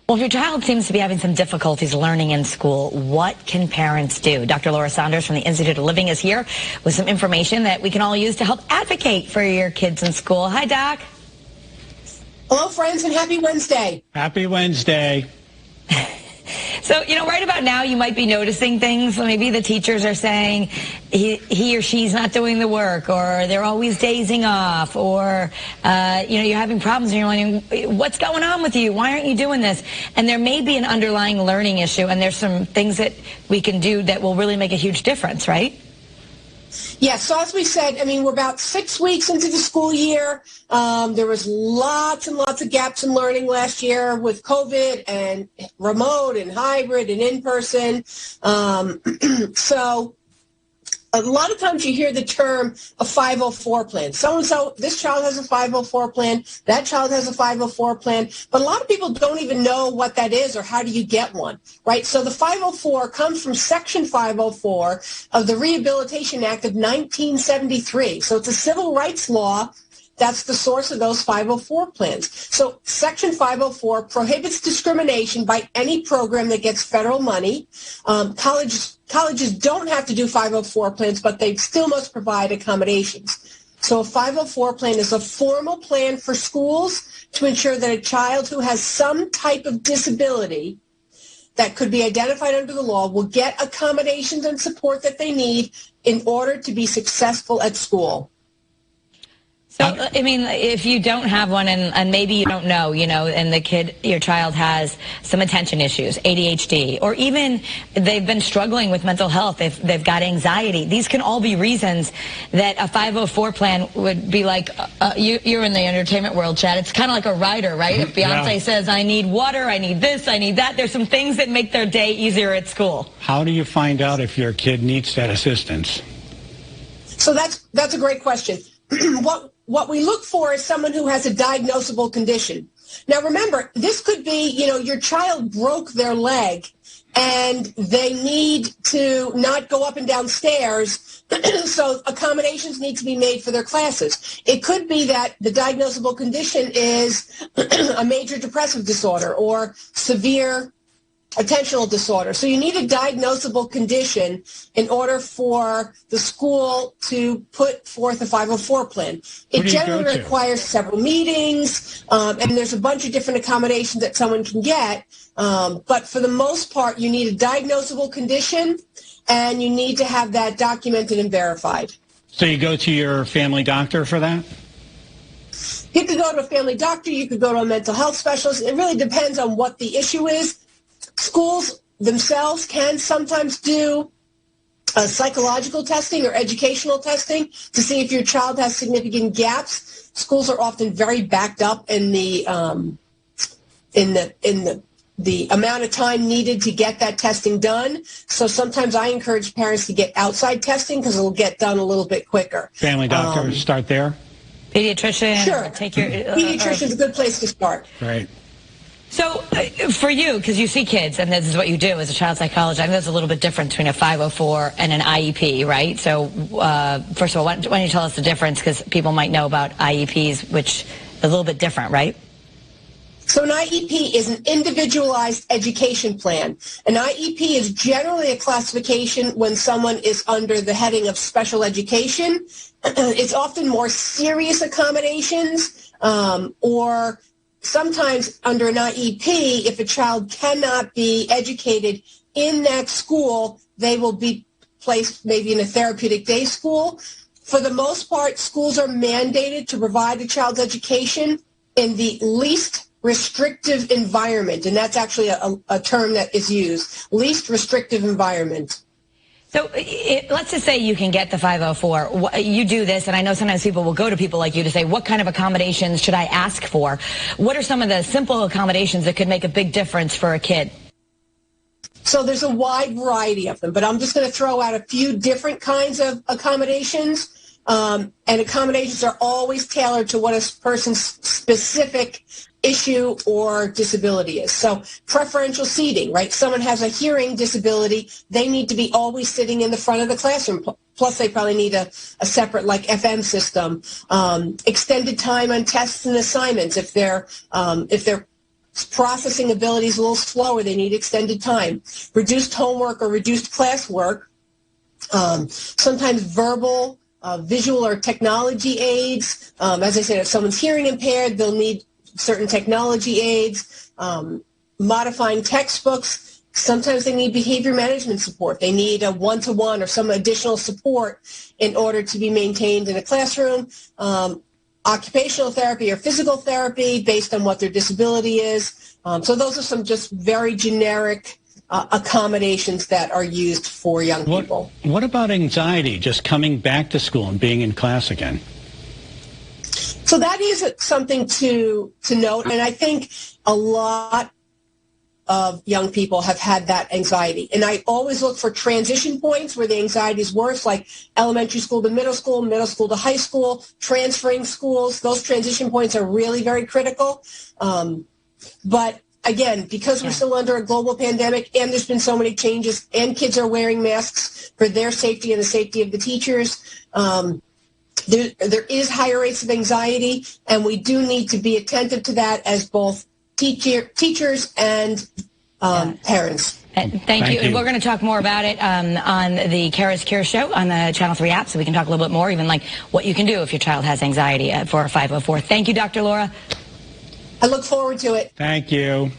Well, if your child seems to be having some difficulties learning in school, what can parents do? Dr. Laura Saunders from the Institute of Living is here with some information that we can all use to help advocate for your kids in school. Hi, Doc. Hello, friends, and happy Wednesday. Happy Wednesday. So, right about now you might be noticing things. Maybe the teachers are saying he or she's not doing the work, or they're always dazing off, or, you're having problems and you're wondering, what's going on with you? Why aren't you doing this? And there may be an underlying learning issue, and there's some things that we can do that will really make a huge difference, right? Yes, so as we said, we're about 6 weeks into the school year. There was lots and lots of gaps in learning last year with COVID and remote and hybrid and in-person. So a lot of times you hear the term a 504 plan. So-and-so, this child has a 504 plan, that child has a 504 plan, but a lot of people don't even know what that is or how do you get one, right? So the 504 comes from Section 504 of the Rehabilitation Act of 1973. So it's a civil rights law. That's the source of those 504 plans. So Section 504 prohibits discrimination by any program that gets federal money. Colleges don't have to do 504 plans, but they still must provide accommodations. So a 504 plan is a formal plan for schools to ensure that a child who has some type of disability that could be identified under the law will get accommodations and support that they need in order to be successful at school. So, if you don't have one and maybe you don't know, and your child has some attention issues, ADHD, or even they've been struggling with mental health, if they've got anxiety, these can all be reasons that a 504 plan would be like, you're in the entertainment world, Chad. It's kind of like a rider, right? If Beyonce says, I need water, I need this, I need that, there's some things that make their day easier at school. How do you find out if your kid needs that assistance? So that's a great question. What we look for is someone who has a diagnosable condition. Now, remember, this could be, your child broke their leg and they need to not go up and down stairs, so accommodations need to be made for their classes. It could be that the diagnosable condition is a major depressive disorder or severe attentional disorder. So you need a diagnosable condition in order for the school to put forth a 504 plan. It generally requires several meetings, and there's a bunch of different accommodations that someone can get. But for the most part, you need a diagnosable condition, and you need to have that documented and verified. So you go to your family doctor for that? You could go to a family doctor. You could go to a mental health specialist. It really depends on what the issue is. Schools themselves can sometimes do psychological testing or educational testing to see if your child has significant gaps. Schools are often very backed up in the amount of time needed to get that testing done. So sometimes I encourage parents to get outside testing because it'll get done a little bit quicker. Family doctor, start there? Pediatrician? Sure. Pediatrician's a good place to start. Right. So for you, because you see kids, and this is what you do as a child psychologist, I think there's a little bit different between a 504 and an IEP, right? So first of all, why don't you tell us the difference, because people might know about IEPs, which is a little bit different, right? So an IEP is an individualized education plan. An IEP is generally a classification when someone is under the heading of special education. It's often more serious accommodations, or sometimes under an IEP, if a child cannot be educated in that school, they will be placed maybe in a therapeutic day school. For the most part, schools are mandated to provide a child's education in the least restrictive environment, and that's actually a term that is used, least restrictive environment. So let's just say you can get the 504. You do this, and I know sometimes people will go to people like you to say, what kind of accommodations should I ask for? What are some of the simple accommodations that could make a big difference for a kid? So there's a wide variety of them, but I'm just going to throw out a few different kinds of accommodations. And accommodations are always tailored to what a person's specific issue or disability is. So preferential seating, right? Someone has a hearing disability. They need to be always sitting in the front of the classroom. Plus, they probably need a separate, like, FM system. Extended time on tests and assignments if they're processing ability is a little slower. They need extended time. Reduced homework or reduced classwork. Sometimes verbal, visual, or technology aids. As I said, if someone's hearing impaired, they'll need certain technology aids. Modifying textbooks. Sometimes they need behavior management support. They need a one-to-one or some additional support in order to be maintained in a classroom. Occupational therapy or physical therapy based on what their disability is. So those are some just very generic accommodations that are used for young people. What about anxiety, just coming back to school and being in class again? So that is something to note, and I think a lot of young people have had that anxiety. And I always look for transition points where the anxiety is worse, like elementary school to middle school to high school, transferring schools. Those transition points are really very critical. But again, because we're still under a global pandemic and there's been so many changes and kids are wearing masks for their safety and the safety of the teachers, there is higher rates of anxiety, and we do need to be attentive to that as both teachers and parents. Thank you. And we're going to talk more about it on the Kara's Cure show on the Channel 3 app, so we can talk a little bit more, even like what you can do if your child has anxiety for 504. Thank you, Dr. Laura. I look forward to it. Thank you.